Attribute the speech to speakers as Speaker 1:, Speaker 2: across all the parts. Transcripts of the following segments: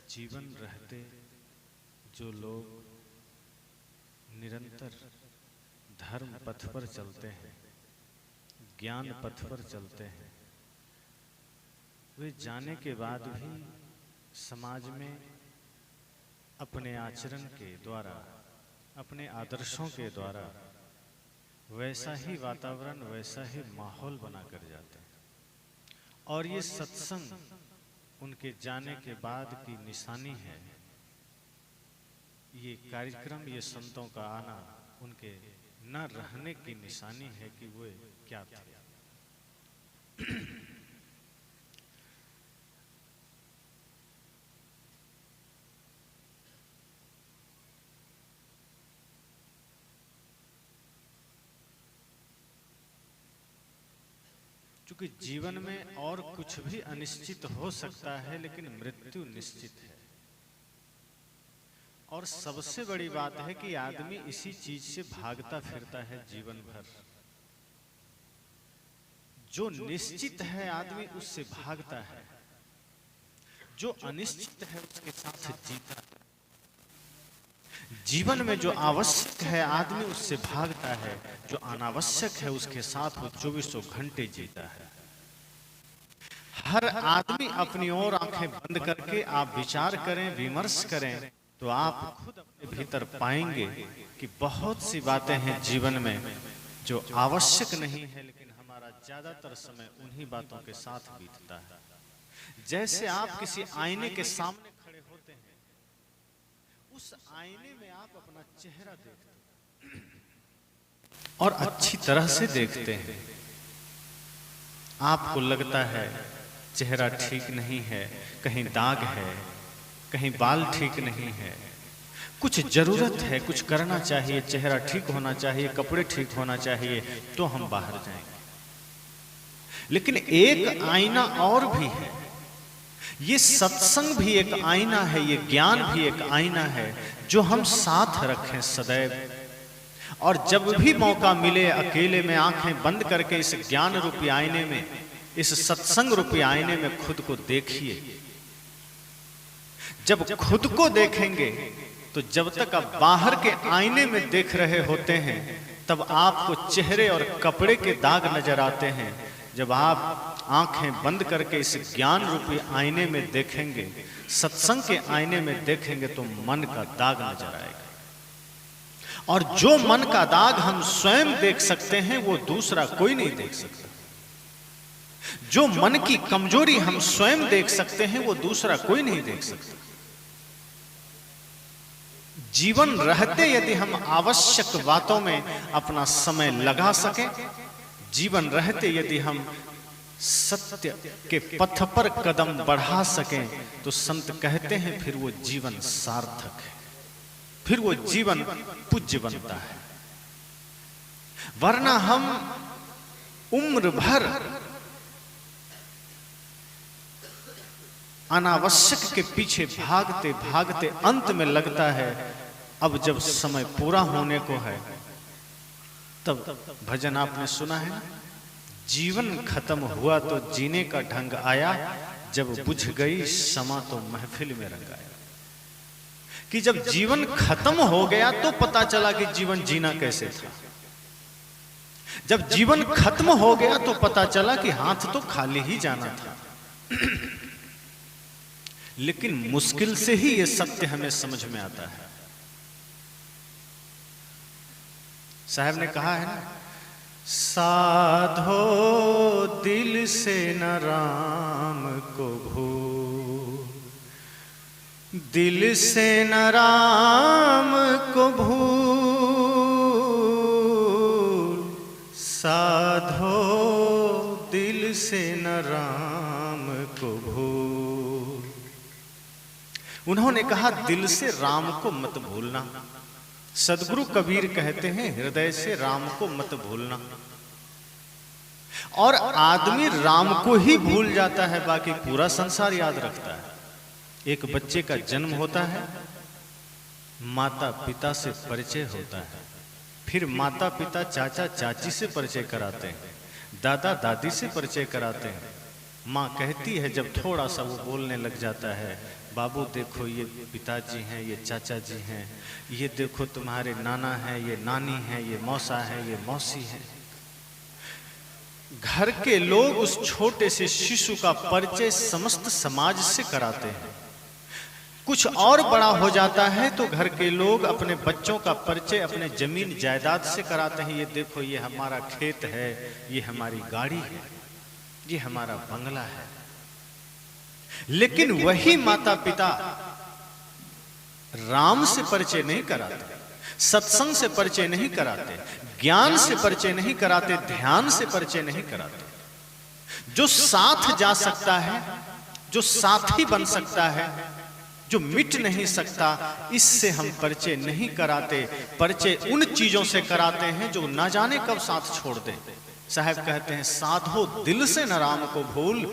Speaker 1: जीवन रहते जो लोग निरंतर धर्म पथ पर चलते हैं, ज्ञान पथ पर चलते हैं, वे जाने के बाद भी समाज में अपने आचरण के द्वारा, अपने आदर्शों के द्वारा वैसा ही वातावरण, वैसा ही माहौल बना कर जाते हैं। और ये सत्संग उनके जाने के बाद की निशानी है। ये कार्यक्रम, ये संतों का आना उनके न रहने की निशानी है कि वे क्या थे। क्योंकि जीवन में और कुछ भी अनिश्चित हो सकता है, लेकिन मृत्यु निश्चित है। और सबसे बड़ी बात है कि आदमी इसी चीज से भागता फिरता है जीवन भर। जो निश्चित है आदमी उससे भागता है, जो अनिश्चित है उसके साथ जीता है। जीवन में जो आवश्यक है आदमी उससे भागता है, जो अनावश्यक है उसके साथ वो 24 घंटे जीता है। हर आदमी अपनी ओर आंखें बंद करके आप विचार करें, विमर्श करें, तो आप खुद अपने भीतर पाएंगे कि बहुत सी बातें हैं जीवन में जो आवश्यक नहीं है, लेकिन हमारा ज्यादातर समय उन्हीं बातों के साथ बीतता है। जैसे आप किसी आईने के सामने खड़े होते हैं, उस आईने में आप अपना चेहरा देखते हैं और अच्छी तरह से देखते हैं। आपको लगता है चेहरा ठीक नहीं है, कहीं दाग है, कहीं बाल ठीक नहीं है, कुछ जरूरत है, कुछ करना चाहिए, चेहरा ठीक होना चाहिए, कपड़े ठीक होना चाहिए, तो हम बाहर जाएंगे। लेकिन एक आईना और भी है। ये सत्संग भी एक आईना है, ये ज्ञान भी एक आईना है जो हम साथ रखें सदैव। और जब भी मौका मिले अकेले में आंखें बंद करके इस ज्ञान रूपी आईने में, इस सत्संग रूपी आईने में खुद को देखिए। जब खुद को देखेंगे तो जब तक आप बाहर के आईने में देख रहे होते हैं तब आपको चेहरे और कपड़े के दाग नजर आते हैं। जब आप आंखें बंद करके इस ज्ञान रूपी आईने में देखेंगे, सत्संग के आईने में देखेंगे, तो मन का दाग नजर आएगा। और जो मन का दाग हम स्वयं देख सकते हैं वो दूसरा कोई नहीं देख सकता। जो मन की कमजोरी हम स्वयं देख सकते हैं वो दूसरा कोई नहीं देख सकता। जीवन रहते यदि हम आवश्यक बातों में अपना समय लगा सकें, जीवन रहते यदि हम सत्य के पथ पर कदम बढ़ा सकें, तो संत कहते हैं फिर वो जीवन सार्थक है, फिर वो जीवन पूज्य बनता है। वरना हम उम्र भर अनावश्यक के पीछे भागते भागते अंत में लगता है अब जब समय पूरा होने को है, तब भजन आपने सुना है, जीवन खत्म हुआ तो जीने का ढंग आया, जब बुझ गई समा तो महफिल में रंग आया। कि जब जीवन खत्म हो गया तो पता चला कि जीवन जीना कैसे था। जब जीवन खत्म हो गया तो पता चला कि हाथ तो खाली ही जाना था। लेकिन मुश्किल से ही ये सत्य हमें समझ में आता है। साहब ने कहा है ना, साधो दिल से न राम को भूल, दिल से न राम को भूल, साधो दिल से न राम को भूल। उन्होंने कहा दिल से राम को मत भूलना। सदगुरु कबीर कहते हैं हृदय से राम को मत भूलना। और आदमी राम को ही भूल जाता है, बाकी पूरा संसार याद रखता है। एक बच्चे का जन्म होता है, माता पिता से परिचय होता है, फिर माता पिता चाचा चाची से परिचय कराते हैं, दादा दादी से परिचय कराते हैं, माँ कहती है जब थोड़ा सा वो बोलने लग जाता है, बाबू देखो ये पिताजी हैं, ये चाचा जी हैं, ये देखो तुम्हारे नाना हैं, ये नानी हैं, ये मौसा है, ये मौसी है। घर के लोग उस छोटे से शिशु का परिचय समस्त समाज से कराते हैं। कुछ और बड़ा हो जाता है तो घर के लोग अपने बच्चों का परिचय अपने जमीन जायदाद से कराते हैं। ये देखो ये हमारा खेत है, ये हमारी गाड़ी है, ये हमारा बंगला है। लेकिन वही माता पिता राम से परिचय नहीं कराते, सत्संग से परिचय नहीं कराते, ज्ञान से परिचय नहीं कराते, ध्यान से परिचय नहीं कराते। जो साथ जा सकता है, जो साथी बन सकता है, जो मिट नहीं सकता, इससे हम परिचय नहीं कराते। परिचय उन चीजों से कराते हैं जो ना जाने कब साथ छोड़ दे। साहब कहते हैं साधो दिल से न राम को भूल,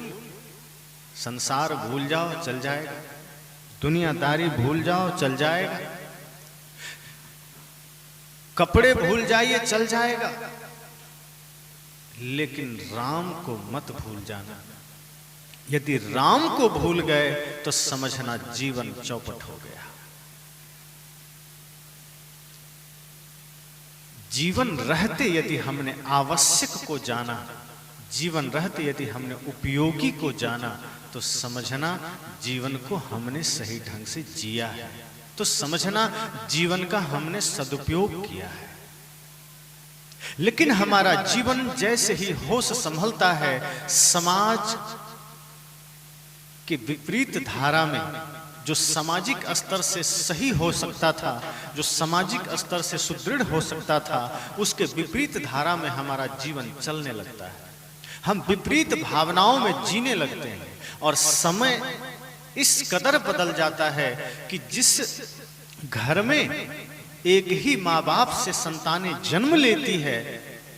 Speaker 1: संसार भूल जाओ चल जाएगा, दुनियादारी भूल जाओ चल जाएगा, कपड़े भूल जाइए चल जाएगा, लेकिन राम को मत भूल जाना। यदि राम को भूल गए तो समझना जीवन चौपट हो गया। जीवन रहते यदि हमने आवश्यक को जाना, जीवन रहते यदि हमने उपयोगी को जाना, तो समझना जीवन को हमने सही ढंग से जिया है, तो समझना जीवन का हमने सदुपयोग किया है। लेकिन हमारा जीवन जैसे ही होश संभलता है, समाज के विपरीत धारा में, जो सामाजिक स्तर से सही हो सकता था, जो सामाजिक स्तर से सुदृढ़ हो सकता था, उसके विपरीत धारा में हमारा जीवन चलने लगता है। हम विपरीत भावनाओं में जीने लगते हैं और समय इस कदर बदल जाता है कि जिस घर में एक ही माँ बाप से संतानें जन्म लेती है,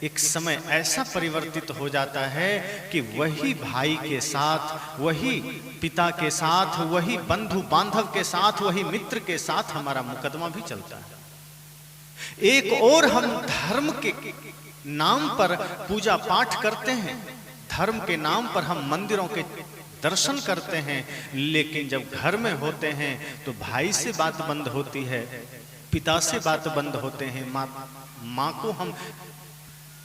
Speaker 1: एक समय ऐसा परिवर्तित हो जाता है कि वही भाई के साथ, वही पिता के साथ, वही बंधु बांधव के साथ, वही मित्र के साथ हमारा मुकदमा भी चलता है। एक और हम धर्म के नाम पर पूजा पाठ करते हैं, धर्म के नाम पर हम मंदिरों के दर्शन करते हैं, लेकिन जब घर में होते हैं तो भाई से बात बंद होती है, पिता से बात बंद होते हैं, माँ को हम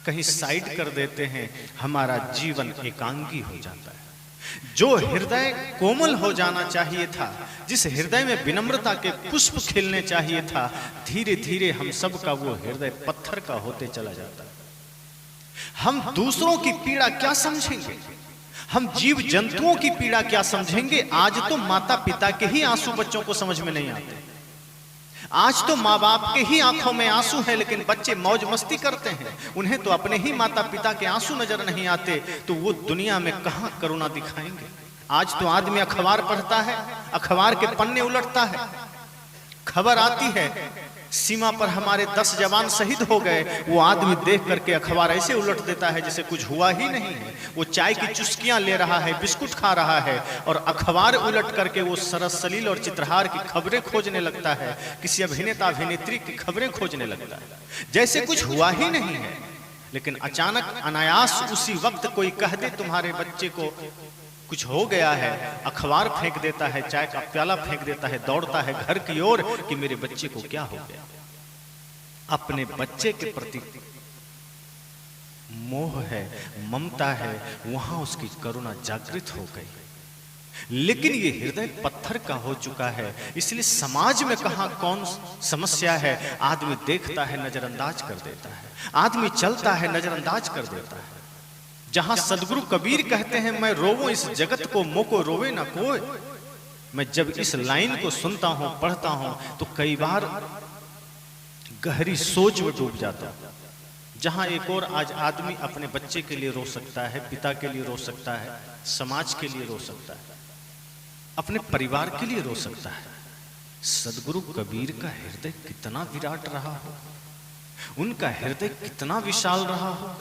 Speaker 1: कहीं साइड कर देते हैं। हमारा जीवन एकांगी हो जाता है। जो हृदय कोमल हो जाना चाहिए था, जिस हृदय में विनम्रता के पुष्प खिलने चाहिए था, धीरे धीरे हम सब का वो हृदय पत्थर का होते चला जाता है। हम दूसरों की पीड़ा क्या समझेंगे, हम जीव जंतुओं की पीड़ा क्या समझेंगे। आज तो माता पिता के ही आंसू बच्चों को समझ में नहीं आते। आज तो माँ बाप के ही आंखों में आंसू है, लेकिन बच्चे मौज मस्ती करते हैं, उन्हें तो अपने ही माता पिता के आंसू नजर नहीं आते, तो वो दुनिया में कहां करुणा दिखाएंगे। आज तो आदमी अखबार पढ़ता है, अखबार के पन्ने उलटता है, खबर आती है सीमा पर हमारे 10 जवान शहीद हो गए, वो आदमी देख करके अखबार ऐसे उलट देता है जैसे कुछ हुआ ही नहीं है। वो चाय की चुस्कियां ले रहा है, बिस्कुट खा रहा है, और अखबार उलट करके वो सरस सलील और चित्रहार की खबरें खोजने लगता है, किसी अभिनेता अभिनेत्री की खबरें खोजने लगता है, जैसे कुछ हुआ ही नहीं है। लेकिन अचानक अनायास उसी वक्त कोई कह दे तुम्हारे बच्चे को कुछ हो गया है, अखबार फेंक देता है, चाय का प्याला फेंक देता है, दौड़ता है घर की ओर कि मेरे बच्चे को क्या हो गया। अपने बच्चे के प्रति मोह है, ममता है, वहां उसकी करुणा जागृत हो गई। लेकिन ये हृदय पत्थर का हो चुका है, इसलिए समाज में कहां कौन समस्या है, आदमी देखता है नजरअंदाज कर देता है, आदमी चलता है नजरअंदाज कर देता है। जहां सदगुरु कबीर कहते हैं मैं रोवो इस जगत को, मोको रोवे ना कोई। मैं जब इस लाइन को सुनता हूं, पढ़ता हूं, तो कई बार गहरी सोच में डूब जाता हूं। जहां एक और आज आदमी अपने बच्चे के लिए रो सकता है, पिता के लिए रो सकता है, समाज के लिए रो सकता है, अपने परिवार के लिए रो सकता है। सदगुरु कबीर का हृदय कितना विराट रहा हो, उनका हृदय कितना विशाल रहा हो,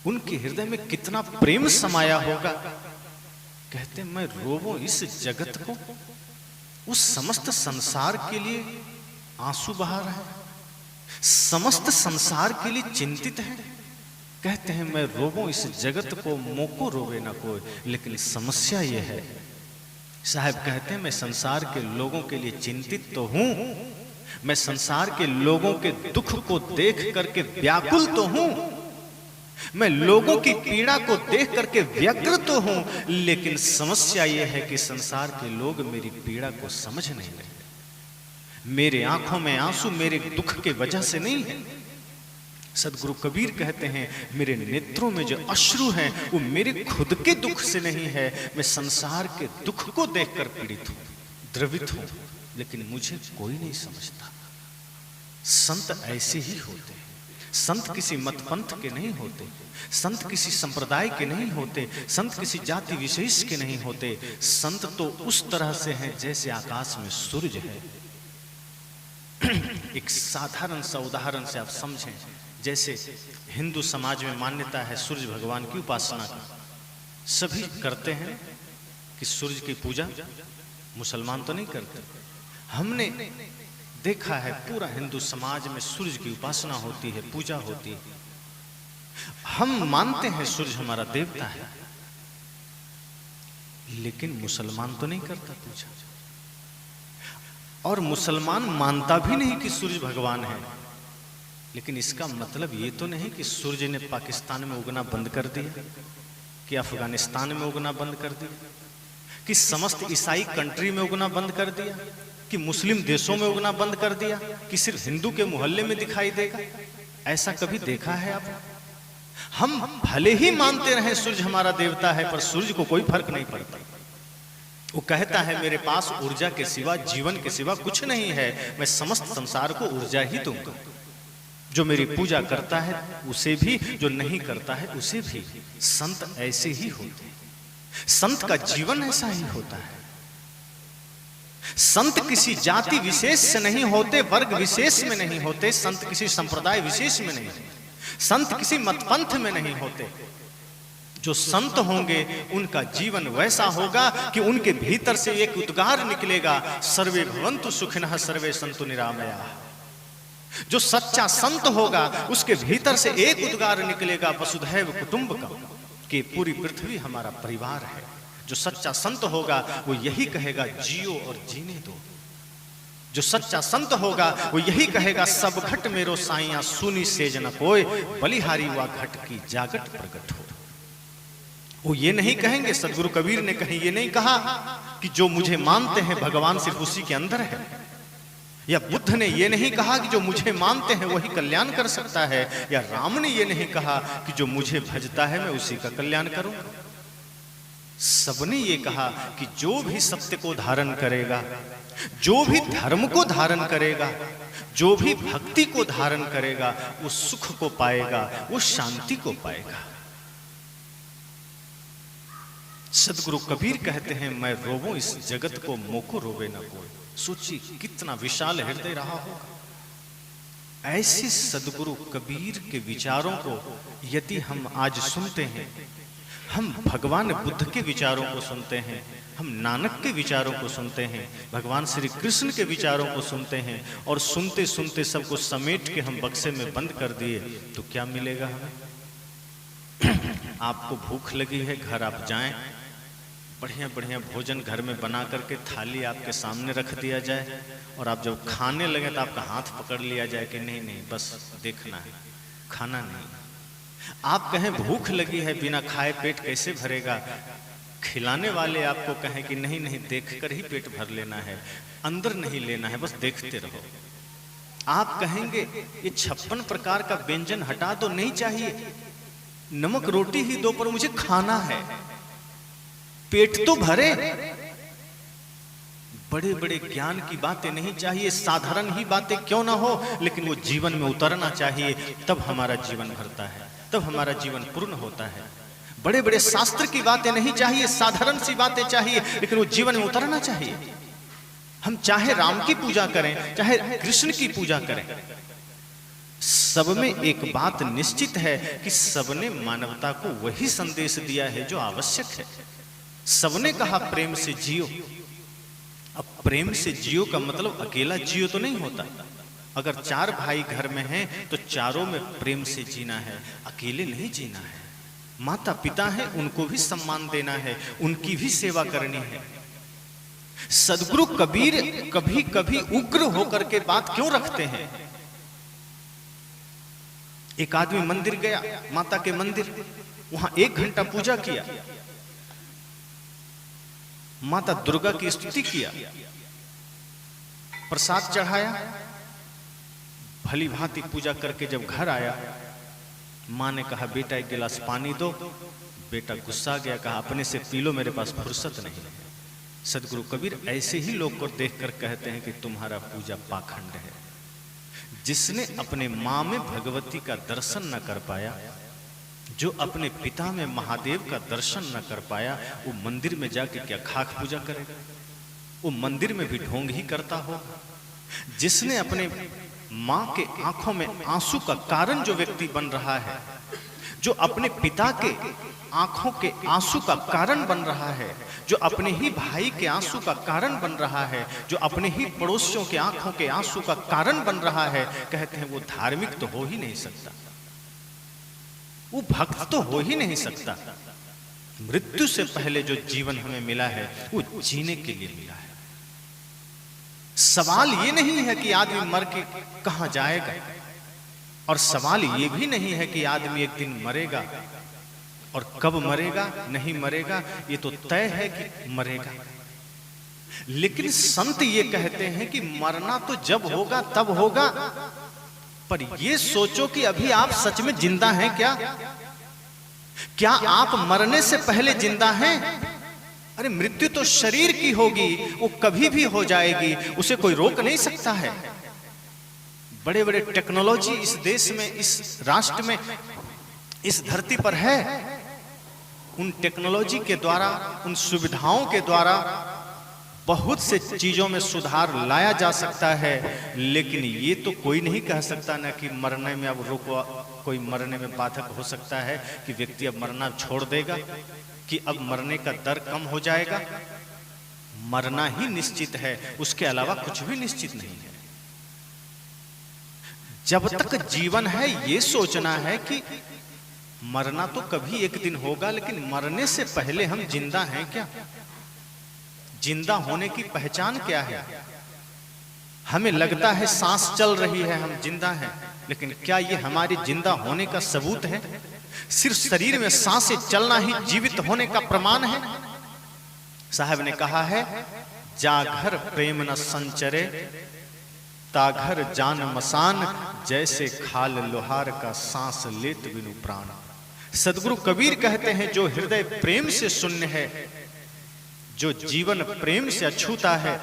Speaker 1: उनके हृदय में कितना प्रेम समाया होगा। कहते मैं रोवो इस जगत को, उस समस्त संसार के लिए आंसू बहा रहे हैं, समस्त संसार के लिए चिंतित है। कहते हैं मैं रोवूं इस जगत को, मोको रोवे ना कोई। लेकिन समस्या ये है, साहब कहते हैं मैं संसार के लोगों के लिए चिंतित तो हूं, मैं संसार के लोगों के दुख को देख करके व्याकुल तो हूं, मैं लोगों की पीड़ा को देख करके व्यग्र तो हूं, लेकिन समस्या यह है कि संसार के लोग मेरी पीड़ा को समझ नहीं रहे। मेरे आंखों में आंसू मेरे दुख के वजह से नहीं है। सदगुरु कबीर कहते हैं मेरे नेत्रों में जो अश्रु हैं वो मेरे खुद के दुख से नहीं है, मैं संसार के दुख को देखकर पीड़ित हूं, द्रवित हूं, लेकिन मुझे कोई नहीं समझता। संत ऐसे ही होते हैं। संत किसी मत पंथ के नहीं होते, संत किसी संप्रदाय के नहीं होते, संत किसी जाति विशेष के नहीं होते। संत तो उस तरह से हैं जैसे आकाश में सूरज है। एक साधारण सा उदाहरण से आप समझें, जैसे हिंदू समाज में मान्यता है सूर्य भगवान की उपासना की, सभी करते हैं कि सूर्य की पूजा, मुसलमान तो नहीं करते। हमने देखा है पूरा हिंदू समाज में सूर्य की उपासना होती है, पूजा होती है। हम मानते हैं सूर्य हमारा देवता है, लेकिन मुसलमान तो नहीं करता पूजा, और मुसलमान मानता भी नहीं कि सूर्य भगवान है। लेकिन इसका मतलब ये तो नहीं कि सूर्य ने पाकिस्तान में उगना बंद कर दिया, कि अफगानिस्तान में उगना बंद कर दिया, कि समस्त ईसाई कंट्री में उगना बंद कर दिया, कि मुस्लिम देशों में उगना बंद कर दिया, कि सिर्फ हिंदू के मोहल्ले में दिखाई देगा। ऐसा कभी देखा है आप? हम भले ही मानते रहे सूर्य हमारा देवता है, पर सूर्य को कोई फर्क नहीं पड़ता। वो कहता है मेरे पास ऊर्जा के सिवा, जीवन के सिवा कुछ नहीं है, मैं समस्त संसार को ऊर्जा ही दूंगा। जो मेरी पूजा करता है उसे भी, जो नहीं करता है उसे भी। संत ऐसे ही होते हैं, संत का जीवन ऐसा ही होता है। संत किसी जाति विशेष से नहीं होते, वर्ग विशेष में नहीं होते, संत किसी संप्रदाय विशेष में नहीं होते, संत किसी मतपंथ में नहीं होते। जो संत होंगे उनका जीवन वैसा होगा कि उनके भीतर से एक उद्गार निकलेगा, सर्वे भवन्तु सुखिनः सर्वे सन्तु निरामयाः। जो सच्चा संत होगा उसके भीतर से एक उद्गार निकलेगा, वसुधैव कुटुंबकम्, कि पूरी पृथ्वी हमारा परिवार है। जो सच्चा संत होगा वो यही कहेगा जियो और जीने दो। जो सच्चा संत होगा वो यही कहेगा सब घट मेरो साइया सुनी सेज न कोय, बलिहारी वा घट की जागट प्रगट हो। वो ये नहीं कहेंगे, सदगुरु कबीर ने कहीं ये नहीं कहा कि जो मुझे मानते हैं भगवान सिर्फ उसी के अंदर है, या बुद्ध ने ये नहीं कहा कि जो मुझे मानते हैं वही कल्याण कर सकता है, या राम ने ये नहीं कहा कि जो मुझे भजता है मैं उसी का कल्याण करूंगा। सबने ये कहा कि जो भी सत्य को धारण करेगा, जो भी धर्म को धारण करेगा, जो भी भक्ति को धारण करेगा, वो सुख को पाएगा, वो शांति को पाएगा। सदगुरु कबीर कहते हैं मैं रोवूं इस जगत को, मोको रोवे ना कोई। सोचिए कितना विशाल हृदय रहा होगा। ऐसे सदगुरु कबीर के विचारों को यदि हम आज सुनते हैं, हम भगवान बुद्ध के विचारों को सुनते हैं, हम नानक के विचारों को सुनते हैं, भगवान श्री कृष्ण के विचारों को सुनते हैं, और सुनते सुनते सबको समेट के हम बक्से में बंद कर दिए, तो क्या मिलेगा हमें? आपको भूख लगी है, घर आप जाएं, बढ़िया बढ़िया भोजन घर में बना करके थाली आपके सामने रख दिया जाए, और आप जब खाने लगे तो आपका हाथ पकड़ लिया जाए कि नहीं नहीं बस देखना है, खाना नहीं। आप कहें भूख लगी है, बिना खाए पेट कैसे भरेगा, खिलाने वाले आपको कहें कि नहीं नहीं देख कर ही पेट भर लेना है, अंदर नहीं लेना है, बस देखते रहो। आप कहेंगे ये 56 प्रकार का व्यंजन हटा दो, नहीं चाहिए, नमक रोटी ही दो, पर मुझे खाना है, पेट तो भरे। बड़े बड़े ज्ञान की बातें नहीं चाहिए, साधारण ही बातें क्यों ना हो, लेकिन वो जीवन में उतरना चाहिए, तब हमारा जीवन भरता है, तब हमारा जीवन पूर्ण होता है। बड़े बड़े शास्त्र की बातें नहीं चाहिए, साधारण सी बातें चाहिए, लेकिन वो जीवन में उतरना चाहिए। हम चाहे राम की पूजा करें, चाहे कृष्ण की पूजा करें, सब में एक बात निश्चित है कि सबने मानवता को वही संदेश दिया है जो आवश्यक है। सबने कहा प्रेम से जियो। अब प्रेम से जियो का मतलब अकेला जियो तो नहीं होता, अगर 4 भाई घर में हैं तो चारों में प्रेम से जीना है, अकेले नहीं जीना है। माता पिता हैं, उनको भी सम्मान देना है, उनकी भी सेवा करनी है। सदगुरु कबीर कभी कभी उग्र होकर के बात क्यों रखते हैं? एक आदमी मंदिर गया, माता के मंदिर, वहां 1 घंटा पूजा किया, माता दुर्गा की स्तुति किया, प्रसाद चढ़ाया, भली भांति पूजा करके जब घर आया, माँ ने कहा बेटा 1 गिलास पानी दो। बेटा गुस्सा गया, कहा अपने से पी लो, मेरे पास फुर्सत नहीं है। सदगुरु कबीर ऐसे ही लोग को देखकर कहते हैं कि तुम्हारा पूजा पाखंड है। जिसने अपने माँ में भगवती का दर्शन न कर पाया, जो अपने पिता में महादेव का दर्शन न कर पाया, वो मंदिर में जाके क्या खाक पूजा करेगा? वो मंदिर में भी ढोंग ही करता होगा। जिसने अपने माँ के आंखों में आंसू का कारण जो व्यक्ति बन रहा है, जो अपने पिता के आंखों के आंसू का कारण बन रहा है, जो अपने ही भाई के आंसू का कारण बन रहा है, जो अपने ही पड़ोसियों के आंखों के आंसू का कारण बन रहा है, कहते हैं वो धार्मिक तो हो ही नहीं सकता, वो भक्त तो हो ही नहीं सकता। मृत्यु से पहले जो जीवन हमें मिला है वो जीने के लिए मिला है। सवाल ये नहीं है कि आदमी मर के कहां जाएगा, और सवाल ये भी नहीं है कि आदमी एक दिन मरेगा, और कब मरेगा नहीं मरेगा ये तो तय है कि मरेगा। लेकिन संत ये कहते हैं कि मरना तो जब होगा तब होगा, पर ये सोचो कि अभी आप सच में जिंदा हैं क्या? क्या आप मरने से पहले जिंदा हैं? अरे मृत्यु तो शरीर की होगी, वो कभी भी हो जाएगी, उसे कोई रोक नहीं सकता है। बड़े बड़े टेक्नोलॉजी इस देश में, इस राष्ट्र में, इस धरती पर है। उन टेक्नोलॉजी के द्वारा, उन सुविधाओं के द्वारा बहुत से चीजों में सुधार लाया जा सकता है, लेकिन ये तो कोई नहीं कह सकता ना कि मरने में अब रोको, कोई मरने में बाधक हो सकता है कि व्यक्ति अब मरना छोड़ देगा, कि अब मरने का दर कम हो जाएगा। मरना ही निश्चित है, उसके अलावा कुछ भी निश्चित नहीं है। जब तक जीवन है ये सोचना है कि मरना तो कभी एक दिन होगा, लेकिन मरने से पहले हम जिंदा हैं क्या? जिंदा होने की पहचान क्या है? हमें लगता है सांस चल रही है, हम जिंदा हैं, लेकिन क्या ये हमारे जिंदा होने का सबूत है? सिर्फ शरीर में सांसें चलना ही जीवित होने का प्रमाण है? साहब ने कहा है, जाघर प्रेम न संचरे, ताघर जान मसान, जैसे खाल लोहार का सांस लेत बिनु प्राण। सदगुरु कबीर कहते हैं, जो हृदय प्रेम से शून्य है, जो जीवन प्रेम से अछूता है,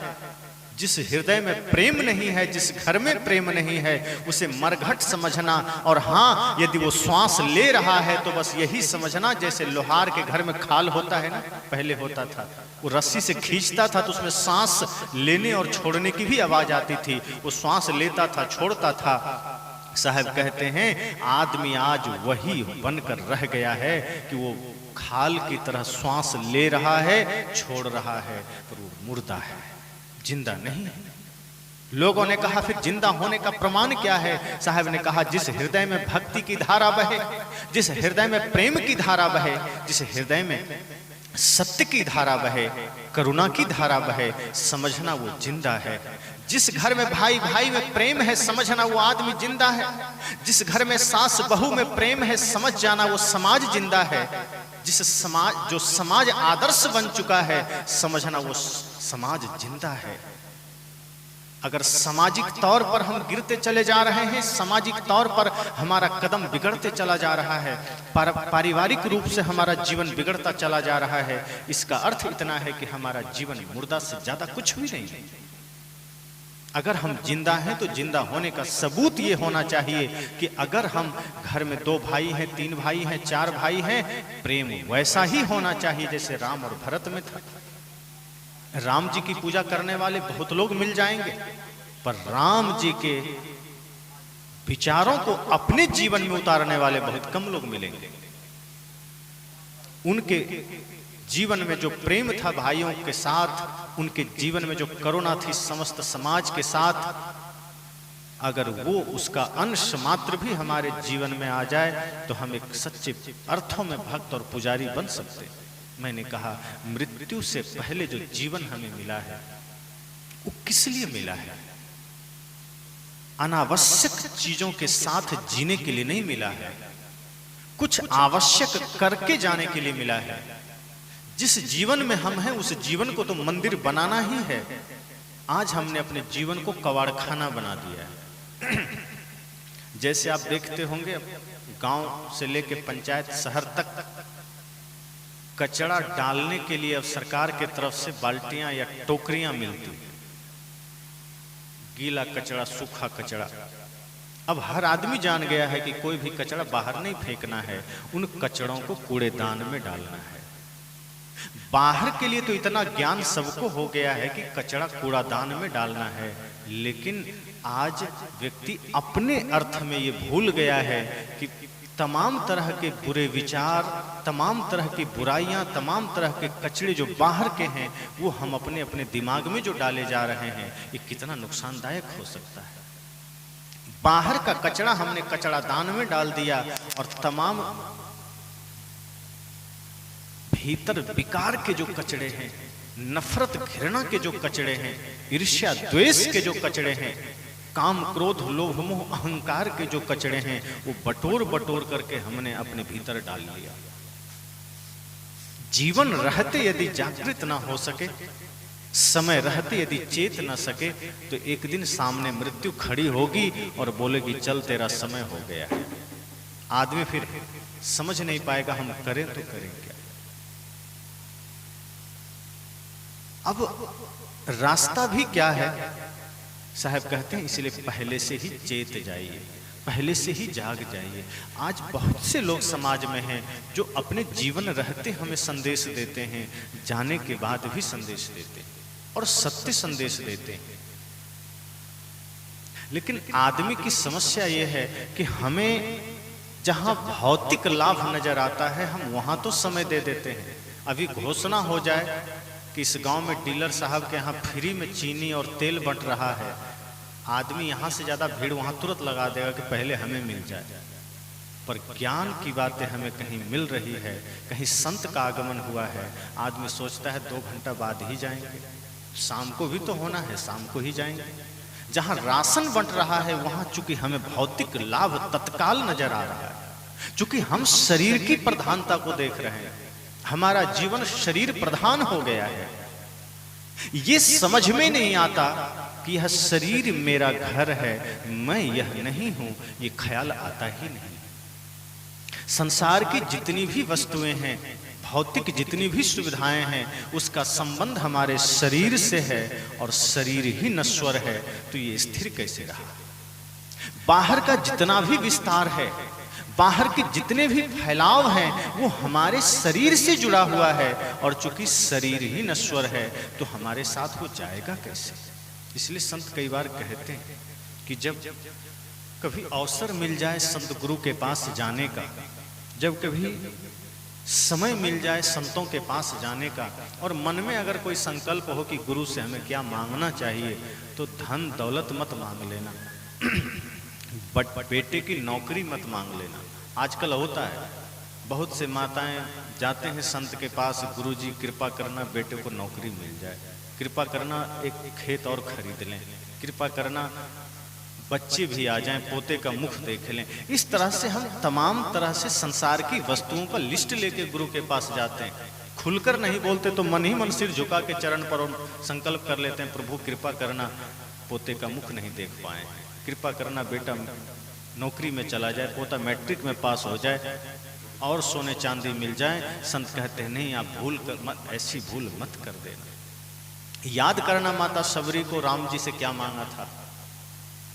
Speaker 1: जिस हृदय में प्रेम नहीं है, जिस घर में प्रेम नहीं है, उसे मरघट समझना। और हाँ, यदि वो श्वास ले रहा है तो बस यही समझना जैसे लोहार के घर में खाल होता है ना, पहले होता था, वो रस्सी से खींचता था तो उसमें सांस लेने और छोड़ने की भी आवाज आती थी, वो श्वास लेता था, छोड़ता था। साहब कहते हैं, आदमी आज वही बनकर रह गया है कि वो खाल की तरह श्वास ले रहा है, छोड़ रहा है, पर वो मुर्दा है, जिंदा नहीं है। लोगों ने कहा फिर जिंदा होने का प्रमाण क्या है? साहब ने कहा, जिस हृदय में भक्ति की धारा बहे, जिस हृदय में प्रेम की धारा बहे, जिस हृदय में सत्य की धारा बहे, करुणा की धारा बहे, समझना वो जिंदा है। जिस घर में भाई भाई में प्रेम है, समझना वो आदमी जिंदा है। जिस घर में सास बहू में प्रेम है, समझ जाना वो समाज जिंदा है। जिस समाज, जो समाज आदर्श बन चुका है, समझना वो समाज जिंदा है। अगर सामाजिक तौर पर हम गिरते चले जा रहे हैं, सामाजिक तौर पर हमारा कदम बिगड़ते चला जा रहा है, पारिवारिक रूप से हमारा जीवन बिगड़ता चला जा रहा है, इसका अर्थ इतना है कि हमारा जीवन मुर्दा से ज्यादा कुछ भी नहीं है। अगर हम जिंदा हैं तो जिंदा होने का सबूत ये होना चाहिए कि अगर हम घर में 2 भाई हैं, 3 भाई हैं, 4 भाई हैं, प्रेम वैसा ही होना चाहिए जैसे राम और भरत में था। राम जी की पूजा करने वाले बहुत लोग मिल जाएंगे, पर राम जी के विचारों को अपने जीवन में उतारने वाले बहुत कम लोग मिलेंगे। उनके जीवन में जो प्रेम था भाइयों के साथ, उनके जीवन में जो करुणा थी समस्त समाज के साथ, अगर वो उसका अंश मात्र भी हमारे जीवन में आ जाए तो हम एक सच्चे अर्थों में भक्त और पुजारी बन सकते हैं। मैंने कहा मृत्यु से पहले जो जीवन हमें मिला है वो किस लिए मिला है? अनावश्यक चीजों के साथ जीने के लिए नहीं मिला है, कुछ आवश्यक करके जाने के लिए मिला है। जिस जीवन में हम हैं उस जीवन को तो मंदिर बनाना ही है। आज हमने अपने जीवन को कबाड़खाना बना दिया है। जैसे आप देखते होंगे गांव से लेके पंचायत शहर तक कचरा डालने के लिए अब सरकार के तरफ से बाल्टियां या टोकरियां मिलती, गीला कचरा, सूखा कचरा। अब हर आदमी जान गया है कि कोई भी कचरा बाहर नहीं फेंकना है, उन कचड़ों को कूड़ेदान में डालना है। बाहर के लिए तो इतना ज्ञान सबको हो गया है कि कचरा कूड़ादान में डालना है, लेकिन आज व्यक्ति अपने अर्थ में ये भूल गया है कि तमाम तरह के बुरे विचार, तमाम तरह की बुराइयां, तमाम तरह के कचरे जो बाहर के हैं वो हम अपने अपने दिमाग में जो डाले जा रहे हैं, ये कितना नुकसानदायक हो सकता है। बाहर का कचरा हमने कचरा दान में डाल दिया और तमाम भीतर विकार के जो कचड़े हैं, नफरत घृणा के जो कचड़े हैं, ईर्ष्या द्वेष के जो कचड़े हैं, काम क्रोध लोभ मोह अहंकार के जो कचड़े हैं, वो बटोर बटोर करके हमने अपने भीतर डाल लिया। जीवन रहते यदि जागृत ना हो सके, समय रहते यदि चेत ना सके, तो एक दिन सामने मृत्यु खड़ी होगी और बोलेगी चल तेरा समय हो गया है। आदमी फिर समझ नहीं पाएगा हम करें तो करें क्या। अब रास्ता भी क्या है? साहब कहते हैं इसलिए पहले से ही चेत जाइए, पहले से ही जाग जाइए। आज बहुत से लोग समाज में हैं जो अपने जीवन रहते हमें संदेश देते हैं, जाने के बाद भी संदेश देते हैं और सत्य संदेश देते हैं। लेकिन आदमी की समस्या यह है कि हमें जहां भौतिक लाभ नजर आता है हम वहां तो समय दे देते हैं। अभी घोषणा हो जाए कि इस गांव में डीलर साहब के यहाँ फ्री में चीनी और तेल बंट रहा है, आदमी यहाँ से ज्यादा भीड़ वहां तुरंत लगा देगा कि पहले हमें मिल जाए। पर ज्ञान की बातें हमें कहीं मिल रही है, कहीं संत का आगमन हुआ है, आदमी सोचता है 2 घंटा बाद ही जाएंगे, शाम को भी तो होना है, शाम को ही जाएंगे। जहां राशन बंट रहा है वहां चूंकि हमें भौतिक लाभ तत्काल नजर आ रहा है, चूंकि हम शरीर की प्रधानता को देख रहे हैं, हमारा जीवन शरीर प्रधान हो गया है। ये समझ में नहीं आता कि यह शरीर मेरा घर है, मैं यह नहीं हूं, ये ख्याल आता ही नहीं। संसार की जितनी भी वस्तुएं हैं, भौतिक जितनी भी सुविधाएं हैं, उसका संबंध हमारे शरीर से है और शरीर ही नश्वर है, तो ये स्थिर कैसे रहा? बाहर का जितना भी विस्तार है, बाहर के जितने भी फैलाव हैं, वो हमारे शरीर से जुड़ा हुआ है और चूंकि शरीर ही नश्वर है तो हमारे साथ वो जाएगा कैसे? इसलिए संत कई बार कहते हैं कि जब कभी अवसर मिल जाए संत गुरु के पास जाने का, जब कभी समय मिल जाए संतों के पास जाने का, और मन में अगर कोई संकल्प हो कि गुरु से हमें क्या मांगना चाहिए, तो धन दौलत मत मांग लेना, बट बेटे की नौकरी मत मांग लेना। आजकल होता है, बहुत से माताएं जाते हैं संत के पास, गुरुजी कृपा करना बेटे को नौकरी मिल जाए, कृपा करना एक खेत और खरीद लें, कृपा करना बच्चे भी आ जाएं, पोते का मुख देख लें। इस तरह से हम तमाम तरह से संसार की वस्तुओं का लिस्ट लेके गुरु के पास जाते हैं। खुलकर नहीं बोलते तो मन ही मन सिर झुका के चरण पर संकल्प कर लेते हैं, प्रभु कृपा करना पोते का मुख नहीं देख पाए, कृपा करना बेटा नौकरी में चला जाए, पोता मैट्रिक में पास हो जाए और सोने चांदी मिल जाए। संत कहते हैं नहीं, आप भूल कर मत, ऐसी भूल मत कर देना। याद करना माता सबरी को राम जी से क्या मांगा था।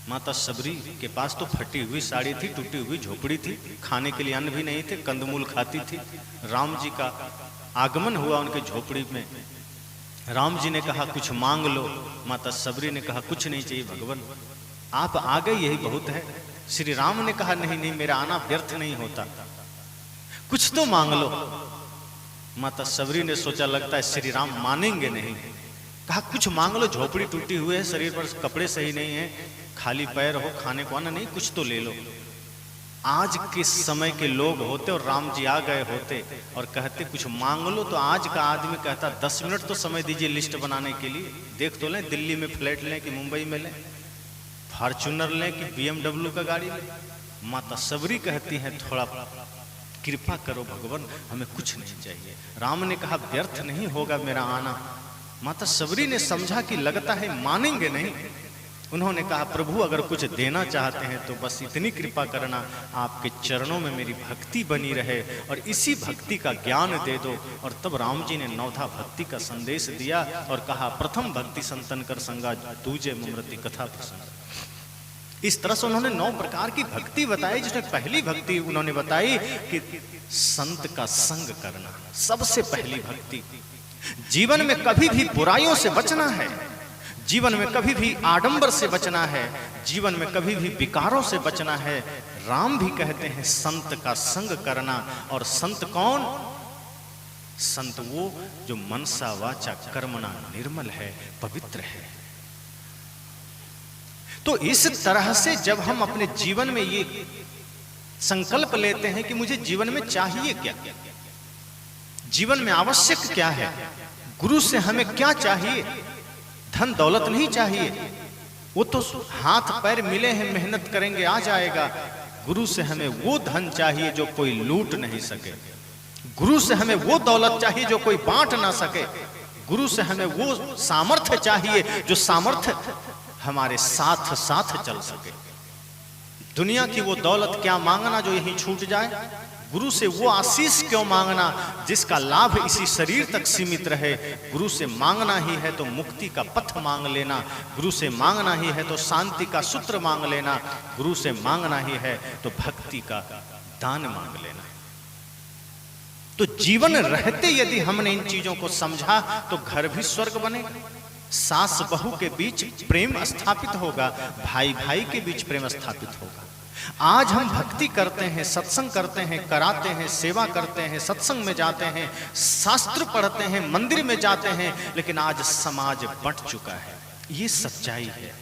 Speaker 1: माता सबरी के पास तो फटी हुई साड़ी थी, टूटी हुई झोपड़ी थी, खाने के लिए अन्न भी नहीं थे, कंदमूल खाती थी। राम जी का आगमन हुआ उनके झोपड़ी में, राम जी ने कहा कुछ मांग लो, माता सबरी ने कहा कुछ नहीं चाहिए भगवान, आप आ गए यही बहुत है। श्री राम ने कहा नहीं नहीं, मेरा आना व्यर्थ नहीं होता, कुछ तो मांग लो। माता सबरी ने सोचा लगता है श्री राम मानेंगे नहीं, कहा कुछ मांग लो, झोपड़ी टूटी हुई है, शरीर पर कपड़े सही नहीं है, खाली पैर हो, खाने को अन्न नहीं, कुछ तो ले लो। आज के समय के लोग होते और राम जी आ गए होते और कहते कुछ मांग लो, तो आज का आदमी कहता 10 मिनट तो समय दीजिए लिस्ट बनाने के लिए। देख तो लें, दिल्ली में फ्लैट लें कि मुंबई में लें, फॉर्च्यूनर लें कि BMW का गाड़ी लें। माता सबरी कहती हैं थोड़ा कृपा करो भगवान, हमें कुछ नहीं चाहिए। राम ने कहा व्यर्थ नहीं होगा मेरा आना। माता सबरी ने समझा कि लगता है मानेंगे नहीं। उन्होंने कहा प्रभु अगर कुछ देना चाहते हैं तो बस इतनी कृपा करना, आपके चरणों में मेरी भक्ति बनी रहे और इसी भक्ति का ज्ञान दे दो। और तब राम जी ने नवधा भक्ति का संदेश दिया और कहा प्रथम भक्ति संतन कर संगा, दूजे ममृति कथा प्रसंग। इस तरह से उन्होंने 9 प्रकार की भक्ति बताई, जिसमें पहली भक्ति उन्होंने बताई कि संत का संग करना, सबसे पहली भक्ति। जीवन में कभी भी बुराइयों से बचना है, जीवन में कभी भी आडंबर से बचना है, जीवन में कभी भी विकारों से बचना है। राम भी कहते हैं संत का संग करना। और संत कौन? संत वो जो मनसा वाचा कर्मणा निर्मल है, पवित्र है। तो इस तरह से जब हम अपने जीवन में ये संकल्प लेते हैं कि मुझे जीवन में चाहिए क्या, जीवन में आवश्यक क्या है, गुरु से हमें क्या चाहिए, धन दौलत नहीं चाहिए, वो तो हाथ पैर मिले हैं, मेहनत करेंगे आ जाएगा। गुरु से हमें वो धन चाहिए जो कोई लूट नहीं सके, गुरु से हमें वो दौलत चाहिए जो कोई बांट ना सके, गुरु से हमें वो सामर्थ्य चाहिए जो सामर्थ्य हमारे साथ साथ चल सके। दुनिया की वो दौलत क्या मांगना जो यहीं छूट जाए, गुरु से वो आशीष क्यों मांगना जिसका लाभ इसी शरीर तक सीमित रहे। गुरु से मांगना ही है तो मुक्ति का पथ मांग लेना, गुरु से मांगना ही है तो शांति का सूत्र मांग लेना, गुरु से मांगना ही है तो भक्ति का दान मांग लेना। तो जीवन रहते यदि हमने इन चीजों को समझा तो घर भी स्वर्ग बनेगा, सास बहू के बीच प्रेम स्थापित होगा, भाई भाई के बीच प्रेम स्थापित होगा। आज हम भक्ति करते हैं, सत्संग करते हैं, कराते हैं, सेवा करते हैं, सत्संग में जाते हैं, शास्त्र पढ़ते हैं, मंदिर में जाते हैं, लेकिन आज समाज बंट चुका है। ये सच्चाई है।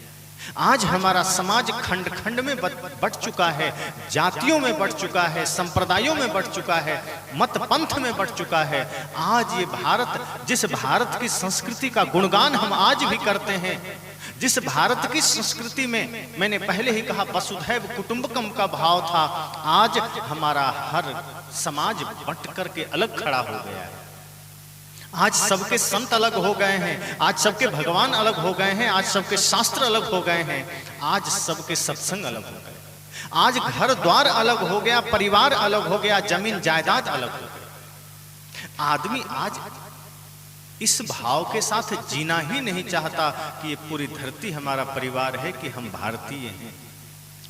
Speaker 1: आज हमारा समाज खंड खंड में बंट चुका है, जातियों में बंट चुका है, संप्रदायों में बंट चुका है, मत पंथ में बंट चुका है। आज ये भारत, जिस भारत की संस्कृति का गुणगान हम आज भी करते हैं, जिस भारत की संस्कृति में मैंने पहले ही कहा वसुधैव कुटुंबकम का भाव था, आज हमारा हर समाज बंट करके अलग खड़ा हो गया है। आज सबके संत अलग हो गए हैं, आज सबके भगवान अलग हो गए हैं, आज सबके शास्त्र अलग हो गए हैं, आज सबके सत्संग अलग हो गए, आज घर द्वार अलग हो गया, परिवार अलग हो गया, जमीन जायदाद अलग हो गया। आदमी आज इस भाव के साथ जीना ही नहीं चाहता कि ये पूरी धरती हमारा परिवार है, कि हम भारतीय हैं।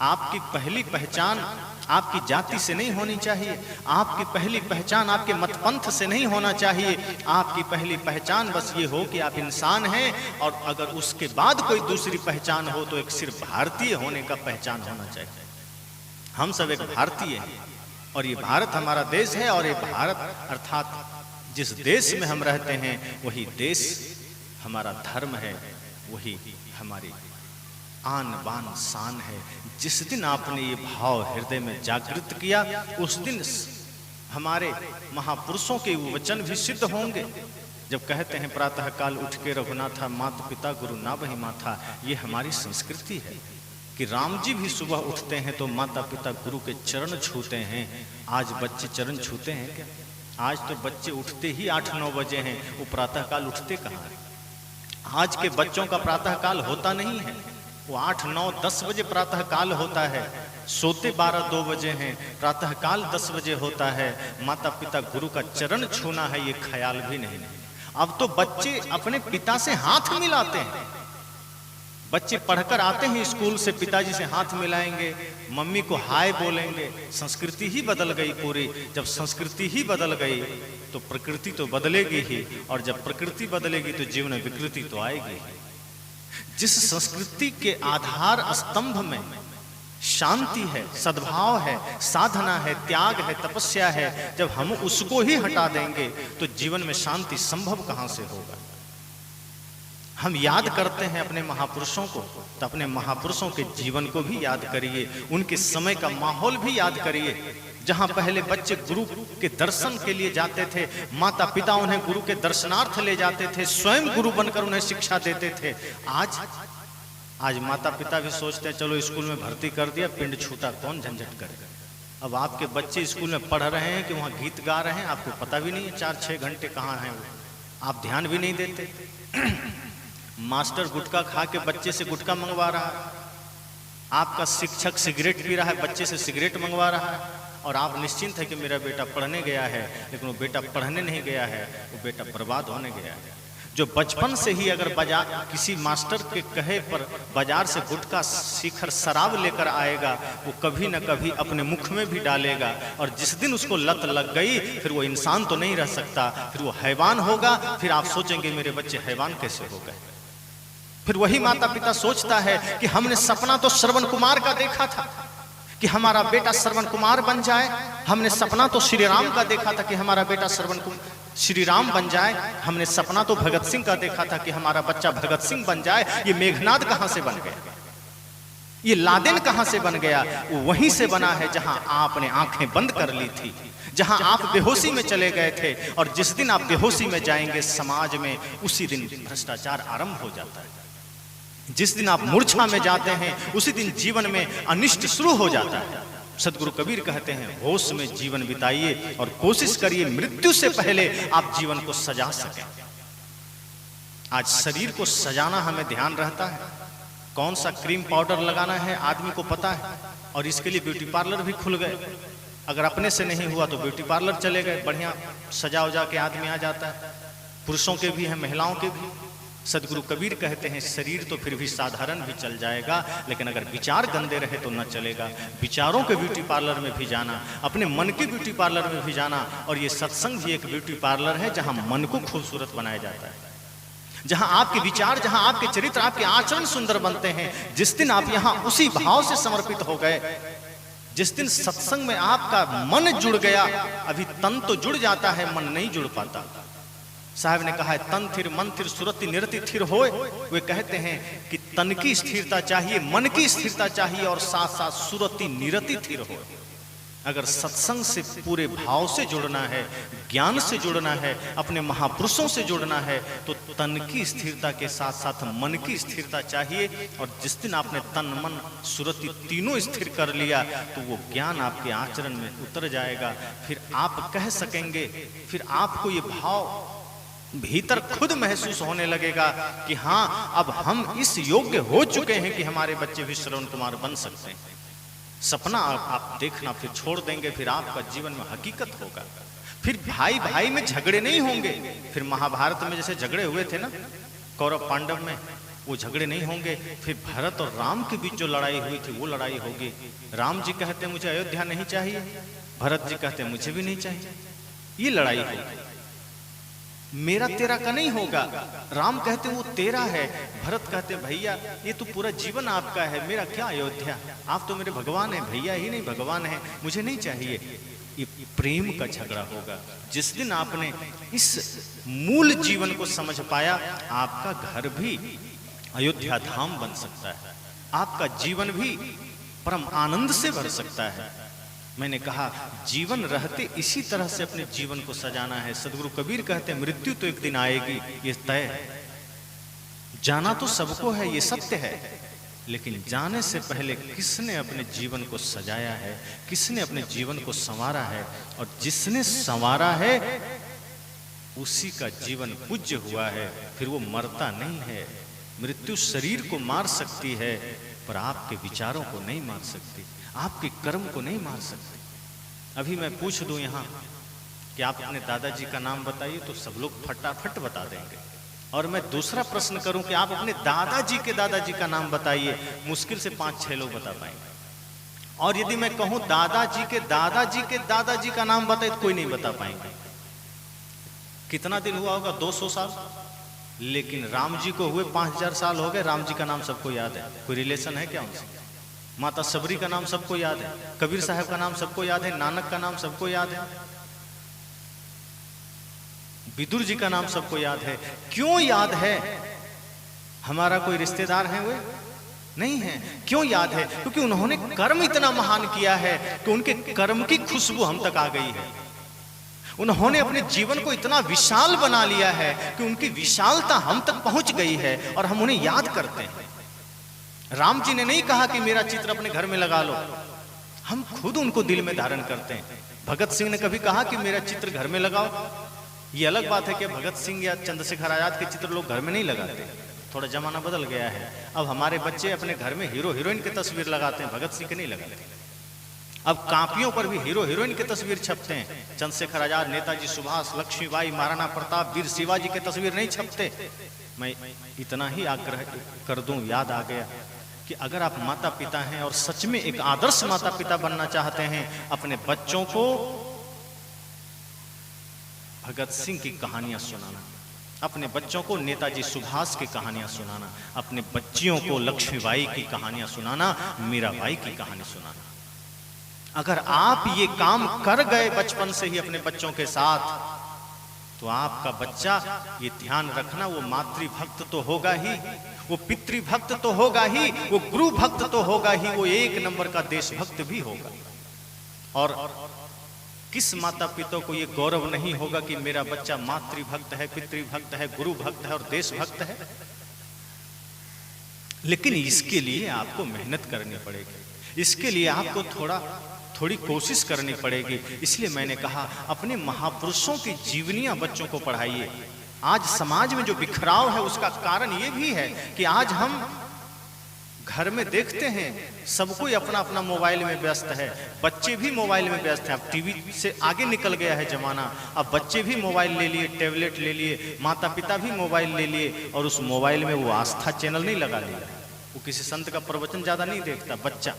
Speaker 1: आपकी पहली पहचान आपकी जाति से नहीं होनी चाहिए, आपकी पहली पहचान आपके मतपंथ से नहीं होना चाहिए। आपकी पहली पहचान बस ये हो कि आप इंसान हैं, और अगर उसके बाद कोई दूसरी पहचान हो तो एक सिर्फ भारतीय होने का पहचान होना चाहिए। हम सब एक भारतीय हैं और ये भारत हमारा देश है, और ये भारत अर्थात जिस देश में हम रहते हैं वही देश हमारा धर्म है, वही हमारी आन बान शान है। जिस दिन आपने ये भाव हृदय में जागृत किया, उस दिन हमारे महापुरुषों के वचन भी सिद्ध होंगे। जब कहते हैं प्रातः काल उठ के रघुनाथा, माता पिता गुरु ना वही माथा, ये हमारी संस्कृति है कि राम जी भी सुबह उठते हैं तो माता पिता गुरु के चरण छूते हैं। आज बच्चे चरण छूते हैं क्या? आज तो बच्चे उठते ही 8-9 बजे हैं, वो प्रातः काल उठते कहाँ हैं? आज के बच्चों का प्रातः काल होता नहीं है, वो 8-9-10 बजे प्रातः काल होता है। सोते 12-2 बजे हैं, प्रातः काल 10 बजे होता है। माता पिता गुरु का चरण छूना है ये ख्याल भी नहीं। अब तो बच्चे अपने पिता से हाथ मिलाते हैं। बच्चे पढ़कर आते हैं स्कूल से, पिताजी से हाथ मिलाएंगे, मम्मी को हाय बोलेंगे। संस्कृति ही बदल गई पूरी। जब संस्कृति ही बदल गई तो प्रकृति तो बदलेगी ही, और जब प्रकृति बदलेगी तो जीवन में विकृति तो आएगी ही। जिस संस्कृति के आधार स्तंभ में शांति है, सद्भाव है, साधना है, त्याग है, तपस्या है, जब हम उसको ही हटा देंगे तो जीवन में शांति संभव कहां से होगा? हम याद करते हैं अपने महापुरुषों को, तो अपने महापुरुषों के जीवन को भी याद करिए, उनके समय का माहौल भी याद करिए। जहां पहले बच्चे गुरु के दर्शन के लिए जाते थे, माता पिता उन्हें गुरु के दर्शनार्थ ले जाते थे, स्वयं गुरु बनकर उन्हें शिक्षा देते थे। आज माता पिता भी सोचते हैं चलो स्कूल में भर्ती कर दिया, पिंड छूटा कौन झंझट करेगा। अब आपके बच्चे स्कूल में पढ़ रहे हैं कि वहाँ गीत गा रहे हैं, आपको पता भी नहीं है 4-6 घंटे कहाँ हैं वो, आप ध्यान भी नहीं देते। मास्टर गुटखा खा के बच्चे से गुटखा मंगवा रहा है, आपका शिक्षक सिगरेट पी रहा है, बच्चे से सिगरेट मंगवा रहा है, और आप निश्चिंत है कि मेरा बेटा पढ़ने गया है, लेकिन वो बेटा पढ़ने नहीं गया है, वो बेटा बर्बाद होने गया है। जो बचपन से ही अगर बाजार किसी मास्टर के कहे पर बाजार से गुटखा शिखर शराब लेकर आएगा, वो कभी न कभी अपने मुख में भी डालेगा, और जिस दिन उसको लत लग गई फिर वो इंसान तो नहीं रह सकता, फिर वो हैवान होगा। फिर आप सोचेंगे मेरे बच्चे हैवान कैसे हो गए। फिर वही माता पिता सोचता है कि हमने सपना तो श्रवण कुमार का देखा था कि हमारा बेटा श्रवण कुमार बन जाए, हमने सपना तो श्री राम का देखा था कि हमारा बेटा श्री राम बन जाए, हमने सपना तो भगत सिंह का देखा था कि हमारा बच्चा भगत सिंह बन जाए। ये मेघनाद कहां से बन गया, ये लादेन कहां से बन गया? वो वहीं से बना है जहां आपने आंखें बंद कर ली थी, जहां आप बेहोशी में चले गए थे। और जिस दिन आप बेहोशी में जाएंगे समाज में, उसी दिन भ्रष्टाचार आरंभ हो जाता है। जिस दिन आप मूर्छा में जाते हैं उसी दिन जीवन में अनिष्ट शुरू हो जाता है। सदगुरु कबीर कहते हैं होश में जीवन बिताइए और कोशिश करिए मृत्यु से पहले आप जीवन को सजा सकें। आज शरीर को सजाना हमें ध्यान रहता है, कौन सा क्रीम पाउडर लगाना है आदमी को पता है, और इसके लिए ब्यूटी पार्लर भी खुल गए। अगर अपने से नहीं हुआ तो ब्यूटी पार्लर चले गए, बढ़िया सजा उजा के आदमी आ जाता है। पुरुषों के भी हैं, महिलाओं के भी। सदगुरु कबीर कहते हैं शरीर तो फिर भी साधारण भी चल जाएगा, लेकिन अगर विचार गंदे रहे तो न चलेगा। विचारों के ब्यूटी पार्लर में भी जाना, अपने मन के ब्यूटी पार्लर में भी जाना। और ये सत्संग भी एक ब्यूटी पार्लर है जहां मन को खूबसूरत बनाया जाता है, जहां आपके विचार, जहां आपके चरित्र, आपके आचरण सुंदर बनते हैं। जिस दिन आप यहां उसी भाव से समर्पित हो गए, जिस दिन सत्संग में आपका मन जुड़ गया, अभी तन तो जुड़ जाता है, मन नहीं जुड़ पाता। साहब ने कहा है तन थिर मन थिर सुरति निरति थिर होए। वे कहते हैं कि तन की स्थिरता चाहिए, मन की स्थिरता चाहिए, और साथ साथ सुरति निरति थिर होए। अगर सत्संग से पूरे भाव से जुड़ना है, ज्ञान से जुड़ना है, अपने महापुरुषों से जुड़ना है, तो तन की स्थिरता के साथ साथ मन की स्थिरता चाहिए। और जिस दिन आपने तन मन सुरति तीनों स्थिर कर लिया तो वो ज्ञान आपके आचरण में उतर जाएगा। फिर आप कह सकेंगे, फिर आपको ये भाव भीतर खुद महसूस होने लगेगा कि हाँ, अब हम इस योग्य हो चुके हैं कि हमारे बच्चे भी श्रवण कुमार बन सकते हैं। सपना आप देखना फिर छोड़ देंगे, फिर आपका जीवन में हकीकत होगा। फिर भाई भाई में झगड़े नहीं होंगे। फिर महाभारत में जैसे झगड़े हुए थे ना कौरव पांडव में, वो झगड़े नहीं होंगे। फिर भरत और राम के बीच जो लड़ाई हुई थी वो लड़ाई होगी। राम जी कहते हैं मुझे अयोध्या नहीं चाहिए, भरत जी कहते हैं मुझे भी नहीं चाहिए। ये लड़ाई होगी, मेरा तेरा का नहीं होगा। राम कहते वो तेरा है, भरत कहते भैया ये तो पूरा जीवन आपका है, मेरा क्या अयोध्या, आप तो मेरे भगवान हैं, भैया ही नहीं भगवान है, मुझे नहीं चाहिए। ये प्रेम का झगड़ा होगा। जिस दिन आपने इस मूल जीवन को समझ पाया, आपका घर भी अयोध्या धाम बन सकता है, आपका जीवन भी परम आनंद से भर सकता है। मैंने कहा जीवन रहते इसी तरह से अपने जीवन को सजाना है। सदगुरु कबीर कहते हैं मृत्यु तो एक दिन आएगी, ये तय है। जाना तो सबको है, ये सत्य है, लेकिन जाने से पहले किसने अपने जीवन को सजाया है, किसने अपने जीवन को संवारा है, और जिसने संवारा है उसी का जीवन पूज्य हुआ है। फिर वो मरता नहीं है। मृत्यु शरीर को मार सकती है पर आपके विचारों को नहीं मार सकती, आपके कर्म को नहीं मार सकती। अभी मैं पूछ दूं यहाँ कि आप अपने दादाजी का नाम बताइए तो सब लोग फटाफट बता देंगे। और मैं दूसरा प्रश्न करूं कि आप अपने दादाजी का नाम बताइए, मुश्किल से 5-6 लोग बता पाएंगे। और यदि मैं कहूं दादाजी के दादाजी का नाम बताइए तो कोई नहीं बता पाएंगे। कितना दिन हुआ होगा? 200 साल। लेकिन राम जी को हुए 5000 साल हो गए। राम जी का नाम सबको याद है, कोई रिलेशन है क्या उनसे? माता सबरी का नाम सबको याद है, कबीर साहब का नाम सबको याद है, नानक का नाम सबको याद है, विदुर जी का नाम सबको याद है। क्यों याद है? हमारा कोई रिश्तेदार है वे नहीं है। क्यों याद है? क्योंकि उन्होंने कर्म इतना महान किया है कि उनके कर्म की खुशबू हम तक आ गई है। उन्होंने अपने जीवन को इतना विशाल बना लिया है कि उनकी विशालता हम तक पहुंच गई है और हम उन्हें याद करते हैं। राम जी ने नहीं कहा कि मेरा चित्र अपने घर में लगा लो, हम खुद उनको दिल में धारण करते हैं। भगत सिंह ने कभी कहा कि मेरा चित्र घर में लगाओ? ये अलग बात है कि भगत सिंह या चंद्रशेखर आजाद के चित्र लोग घर में नहीं लगाते, थोड़ा जमाना बदल गया है। अब हमारे बच्चे अपने घर में हीरो हीरोइन की तस्वीर लगाते हैं, भगत सिंह के नहीं लगाते। अब कापियों पर भी हीरो हीरोइन की तस्वीर छपते हैं, चंद्रशेखर आजाद, नेताजी सुभाष, लक्ष्मीबाई, महाराणा प्रताप, वीर शिवाजी की तस्वीर नहीं छपते। मैं इतना ही आग्रह कर दूं, याद आ गया कि अगर आप माता पिता हैं और सच में एक आदर्श माता पिता बनना चाहते हैं, अपने बच्चों को भगत सिंह की कहानियां सुनाना, अपने बच्चों को नेताजी सुभाष की कहानियां सुनाना, अपने बच्चियों को लक्ष्मीबाई की कहानियां सुनाना, मीराबाई की कहानी सुनाना। अगर आप ये काम कर गए बचपन से ही अपने बच्चों के साथ, तो आपका बच्चा, ये ध्यान रखना, वो मातृभक्त तो होगा ही, वो पितृभक्त तो होगा ही, वो गुरु भक्त तो होगा ही, वो एक नंबर का देशभक्त भी होगा। और किस माता पिता को ये गौरव नहीं होगा कि मेरा बच्चा मातृभक्त है, पितृभक्त है, गुरु भक्त है और देशभक्त है? लेकिन इसके लिए आपको मेहनत करनी पड़ेगी, इसके लिए आपको थोड़ी कोशिश करनी पड़ेगी। इसलिए मैंने कहा अपने महापुरुषों की जीवनियां बच्चों को पढ़ाइए। आज समाज में जो बिखराव है उसका कारण ये भी है कि आज हम घर में देखते हैं सब कोई अपना अपना मोबाइल में व्यस्त है, बच्चे भी मोबाइल में व्यस्त हैं। अब टीवी से आगे निकल गया है जमाना, अब बच्चे भी मोबाइल ले लिए, टैबलेट ले लिए, माता पिता भी मोबाइल ले लिए, और उस मोबाइल में वो आस्था चैनल नहीं लगा लिया, वो किसी संत का प्रवचन ज्यादा नहीं देखता बच्चा।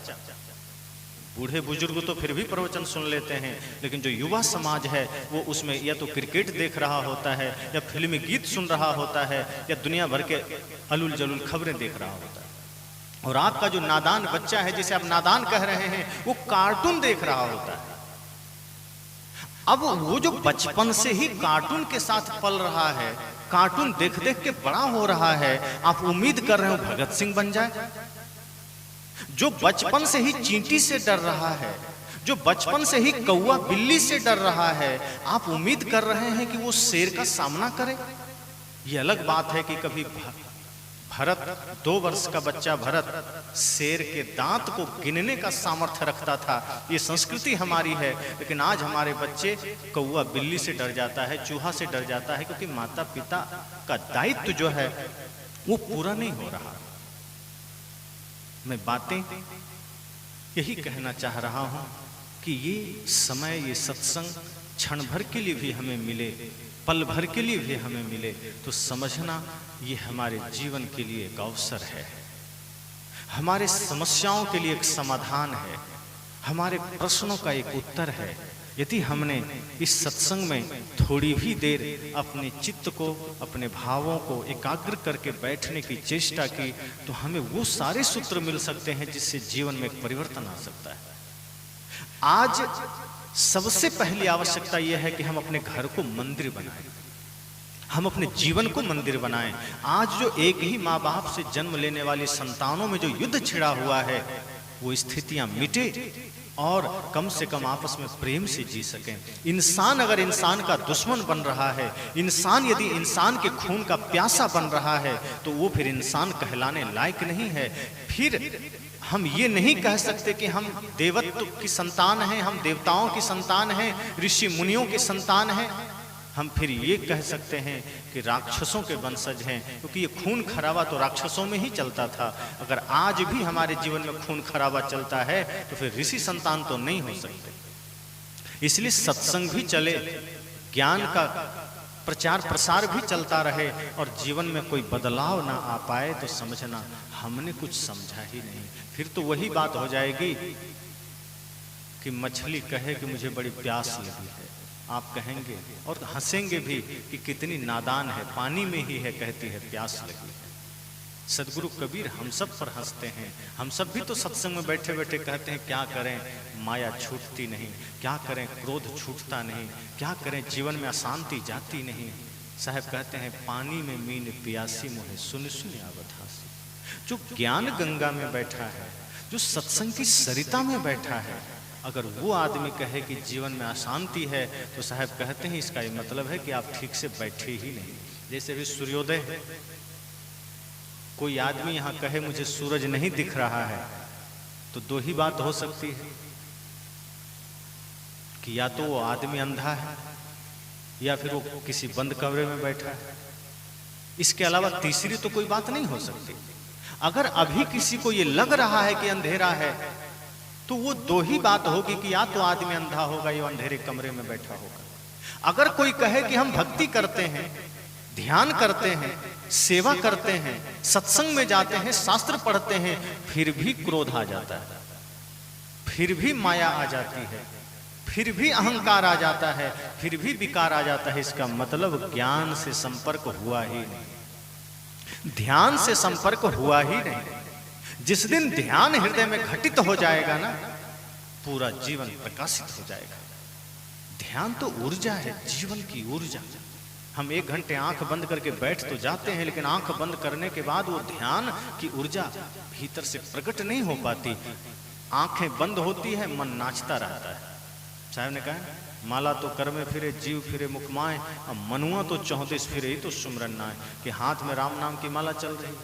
Speaker 1: बूढ़े बुजुर्ग तो फिर भी प्रवचन सुन लेते हैं, लेकिन जो युवा समाज है वो उसमें या तो क्रिकेट देख रहा होता है, या फिल्मी गीत सुन रहा होता है, या दुनिया भर के अलुल जलुल खबरें देख रहा होता है। और आपका जो नादान बच्चा है, जिसे आप नादान कह रहे हैं, वो कार्टून देख रहा होता है। अब वो जो बचपन से ही कार्टून के साथ पल रहा है, कार्टून देख देख के बड़ा हो रहा है, आप उम्मीद कर रहे हो भगत सिंह बन जाए? जो बचपन से ही चींटी से डर रहा है, जो बचपन से ही कौवा बिल्ली से डर रहा है, आप उम्मीद कर रहे हैं कि वो शेर का सामना करे? ये अलग बात है कि कभी भरत, 2 वर्ष का बच्चा भरत शेर के दांत को गिनने का सामर्थ्य रखता था। ये संस्कृति हमारी है, लेकिन आज हमारे बच्चे कौवा बिल्ली से डर जाता है, चूहा से डर जाता है, क्योंकि माता पिता का दायित्व जो है वो पूरा नहीं हो रहा। मैं बातें यही कहना चाह रहा हूं कि ये समय, ये सत्संग क्षण भर के लिए भी हमें मिले, पल भर के लिए भी हमें मिले, तो समझना ये हमारे जीवन के लिए एक अवसर है, हमारे समस्याओं के लिए एक समाधान है, हमारे प्रश्नों का एक उत्तर है। यदि हमने इस सत्संग में थोड़ी भी देर अपने चित्त को, अपने भावों को एकाग्र करके बैठने की चेष्टा की, तो हमें वो सारे सूत्र मिल सकते हैं जिससे जीवन में एक परिवर्तन आ सकता है। आज सबसे पहली आवश्यकता यह है कि हम अपने घर को मंदिर बनाएं, हम अपने जीवन को मंदिर बनाएं। आज जो एक ही माँ बाप से जन्म लेने वाली संतानों में जो युद्ध छिड़ा हुआ है, वो स्थितियां मिटे और कम से कम आपस में प्रेम से जी सकें। इंसान अगर इंसान का दुश्मन बन रहा है, इंसान यदि इंसान के खून का प्यासा बन रहा है, तो वो फिर इंसान कहलाने लायक नहीं है। फिर हम ये नहीं कह सकते कि हम देवत्व की संतान हैं, हम देवताओं की संतान हैं, ऋषि मुनियों की संतान हैं। हम फिर ये कह सकते हैं कि राक्षसों के वंशज हैं, क्योंकि ये खून खराबा तो राक्षसों में ही चलता था। अगर आज भी हमारे जीवन में खून खराबा चलता है, तो फिर ऋषि संतान तो नहीं हो सकते। इसलिए सत्संग भी चले, ज्ञान का प्रचार प्रसार भी चलता रहे, और जीवन में कोई बदलाव ना आ पाए तो समझना हमने कुछ समझा ही नहीं। फिर तो वही बात हो जाएगी कि मछली कहे कि मुझे बड़ी प्यास लगी है, आप कहेंगे और हंसेंगे भी कि कितनी नादान है, पानी में ही है, कहती है प्यास लगी है। सदगुरु कबीर हम सब पर हंसते हैं। हम सब भी तो सत्संग में बैठे बैठे कहते हैं क्या करें, माया छूटती नहीं, क्या करें, क्रोध छूटता नहीं, क्या करें, जीवन में अशांति जाती नहीं। साहब कहते हैं पानी में मीन प्यासी मोहे सुन सुन आवत हासी। जो ज्ञान गंगा में बैठा है, जो सत्संग की सरिता में बैठा है, अगर वो आदमी कहे कि जीवन में अशांति है तो साहब कहते हैं इसका ये मतलब है कि आप ठीक से बैठे ही नहीं। जैसे भी सूर्योदय है, कोई आदमी यहाँ कहे मुझे सूरज नहीं दिख रहा है तो दो ही बात हो सकती है कि या तो वो आदमी अंधा है या फिर वो किसी बंद कमरे में बैठा है। इसके अलावा तीसरी तो कोई बात नहीं हो सकती। अगर अभी किसी को ये लग रहा है कि अंधेरा है तो वो दो ही बात होगी कि या तो आदमी अंधा होगा या अंधेरे कमरे में बैठा होगा। अगर कोई कहे कि हम भक्ति करते हैं, ध्यान करते हैं, सेवा करते हैं, सत्संग में जाते हैं, शास्त्र पढ़ते हैं, फिर भी क्रोध आ जाता है, फिर भी माया आ जाती है, फिर भी अहंकार आ जाता है, फिर भी विकार आ जाता है, इसका मतलब ज्ञान से संपर्क हुआ ही नहीं, ध्यान से संपर्क हुआ ही नहीं। जिस दिन ध्यान हृदय में घटित हो जाएगा ना, पूरा जीवन प्रकाशित हो जाएगा। ध्यान तो ऊर्जा है, जीवन की ऊर्जा। हम 1 घंटे आंख बंद करके बैठ तो जाते हैं, लेकिन आंख बंद करने के बाद वो ध्यान की ऊर्जा भीतर से प्रकट नहीं हो पाती। आंखें बंद होती है, मन नाचता रहता है। साहब ने कहा माला तो कर में फिरे, जीव फिरे मुख माए, अब मनुआ तो 34 फिरे ही तो सुमरन नाए। कि हाथ में राम नाम की माला चल रही,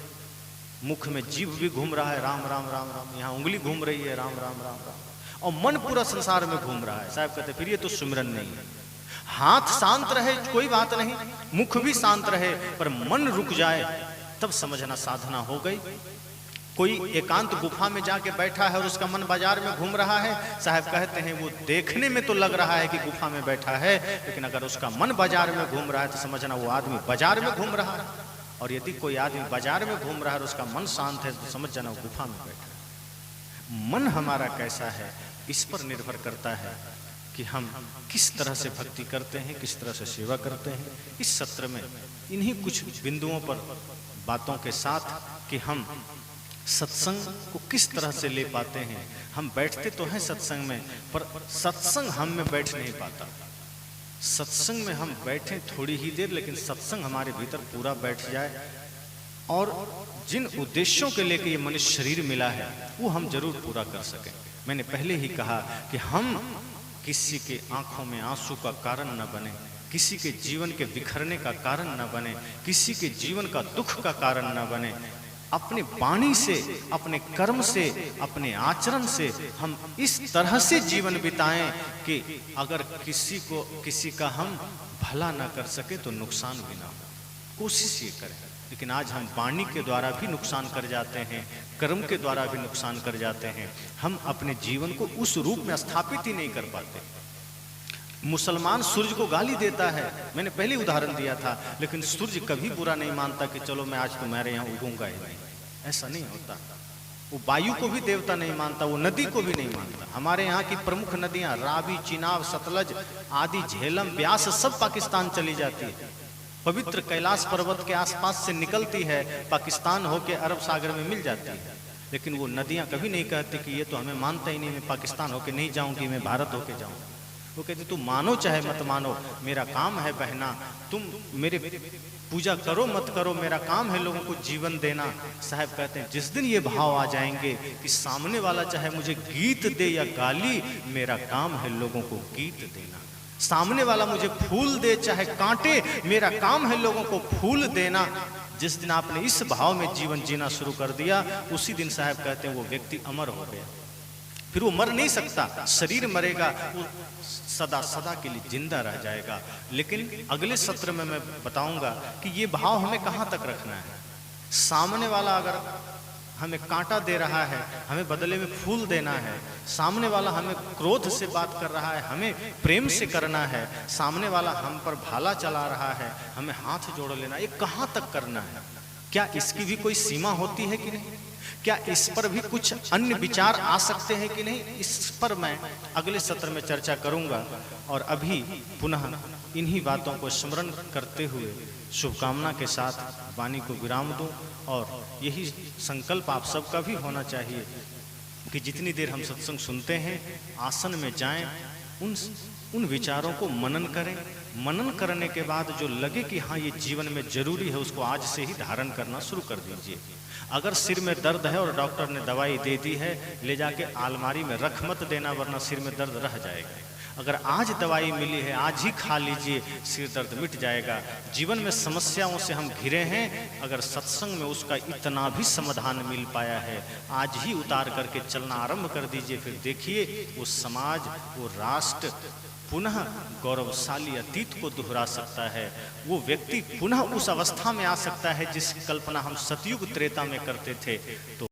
Speaker 1: मुख में जीव भी घूम रहा है राम राम राम राम, यहाँ उंगली घूम रही है राम राम राम राम, और मन पूरा संसार में घूम रहा है। साहब कहते फिर ये तो सुमरन नहीं है। हाथ शांत रहे कोई बात नहीं, मुख भी शांत रहे, पर मन रुक जाए तब समझना साधना हो गई। कोई एकांत गुफा में जाके बैठा है और उसका मन बाजार में घूम रहा है, साहब कहते हैं वो देखने में तो लग रहा है कि गुफा में बैठा है, लेकिन अगर उसका मन बाजार में घूम रहा है तो समझना वो आदमी बाजार में घूम रहा है। और यदि कोई आदमी बाजार में घूम रहा है और उसका मन शांत है तो समझ जाना वो गुफा में बैठा है। मन हमारा कैसा है इस पर निर्भर करता है कि हम किस तरह से भक्ति करते हैं, किस तरह से सेवा करते हैं। इस सत्र में इन्हीं कुछ बिंदुओं पर बातों के साथ कि हम सत्संग को किस तरह से ले पाते हैं। हम बैठते तो हैं सत्संग में, पर सत्संग हम में बैठ नहीं पाता। सत्संग में हम बैठे थोड़ी ही देर, लेकिन सत्संग हमारे भीतर पूरा बैठ जाए और जिन उद्देश्यों के लेके ये मनुष्य शरीर मिला है वो हम जरूर पूरा कर सकें। मैंने पहले ही कहा कि हम किसी के आंखों में आंसू का कारण न बने, किसी के जीवन के बिखरने का कारण न बने, किसी के जीवन का दुख का कारण न बने। अपने वाणी से, अपने कर्म से, अपने आचरण से हम इस तरह से जीवन बिताएं कि अगर किसी का हम भला ना कर सके तो नुकसान भी ना हो। कोशिश ये करें। लेकिन आज हम वाणी के द्वारा भी नुकसान कर जाते हैं, कर्म के द्वारा भी नुकसान कर जाते हैं। हम अपने जीवन को उस रूप में स्थापित ही नहीं कर पाते। मुसलमान सूर्य को गाली देता है, मैंने पहले उदाहरण दिया था, लेकिन सूर्य कभी बुरा नहीं मानता कि चलो मैं आज तुम्हारे यहाँ उगूंगा ही नहीं। ऐसा नहीं होता। वो वायु को भी देवता नहीं मानता, वो नदी को भी नहीं मानता। हमारे यहाँ की प्रमुख नदियाँ रावी, चिनाब, सतलज आदि, झेलम, ब्यास सब पाकिस्तान चली जाती है। पवित्र कैलाश पर्वत के आसपास से निकलती है, पाकिस्तान होके अरब सागर में मिल जाती है। लेकिन वो नदियाँ कभी नहीं कहती कि ये तो हमें मानता ही नहीं, मैं पाकिस्तान होके नहीं जाऊंगी, मैं भारत होके जाऊंगी। वो कहती तुम मानो चाहे मत मानो, मेरा काम है बहना, तुम मेरे पूजा करो मत करो, मेरा काम है लोगों को जीवन देना। साहब कहते हैं जिस दिन ये भाव आ जाएंगे कि सामने वाला चाहे मुझे गीत दे या गाली, मेरा काम है लोगों को गीत देना। सामने वाला मुझे फूल दे चाहे कांटे, मेरा काम है लोगों को फूल देना। जिस दिन आपने इस भाव में जीवन जीना शुरू कर दिया, उसी दिन साहब कहते हैं वो व्यक्ति अमर हो गया। फिर वो मर नहीं सकता, शरीर मरेगा, वो सदा सदा के लिए जिंदा रह जाएगा। लेकिन अगले सत्र में मैं बताऊंगा कि ये भाव हमें कहाँ तक रखना है। सामने वाला अगर हमें कांटा दे रहा है, हमें बदले में फूल देना है। सामने वाला हमें क्रोध से बात कर रहा है, हमें प्रेम से करना है। सामने वाला हम पर भाला चला रहा है, हमें हाथ जोड़ लेना। ये कहाँ तक करना है? क्या इसकी भी कोई सीमा होती है कि नहीं? क्या इस पर भी कुछ अन्य विचार आ सकते हैं कि नहीं? इस पर मैं अगले सत्र में चर्चा करूंगा। और अभी पुनः इन्हीं बातों को स्मरण करते हुए शुभकामना के साथ वाणी को विराम दूं। और यही संकल्प आप सबका भी होना चाहिए कि जितनी देर हम सत्संग सुनते हैं, आसन में जाएं, उन विचारों को मनन करें, मनन करने के बाद जो लगे कि हाँ ये जीवन में जरूरी है, उसको आज से ही धारण करना शुरू कर दीजिए। अगर सिर में दर्द है और डॉक्टर ने दवाई दे दी है, ले जाके अलमारी में रख मत देना, वरना सिर में दर्द रह जाएगा। अगर आज दवाई मिली है, आज ही खा लीजिए, सिर दर्द मिट जाएगा। जीवन में समस्याओं से हम घिरे हैं, अगर सत्संग में उसका इतना भी समाधान मिल पाया है, आज ही उतार करके चलना आरंभ कर दीजिए। फिर देखिए वो समाज, वो राष्ट्र पुनः गौरवशाली अतीत को दोहरा सकता है। वो व्यक्ति पुनः उस अवस्था में आ सकता है जिस कल्पना हम सतयुग त्रेता में करते थे। तो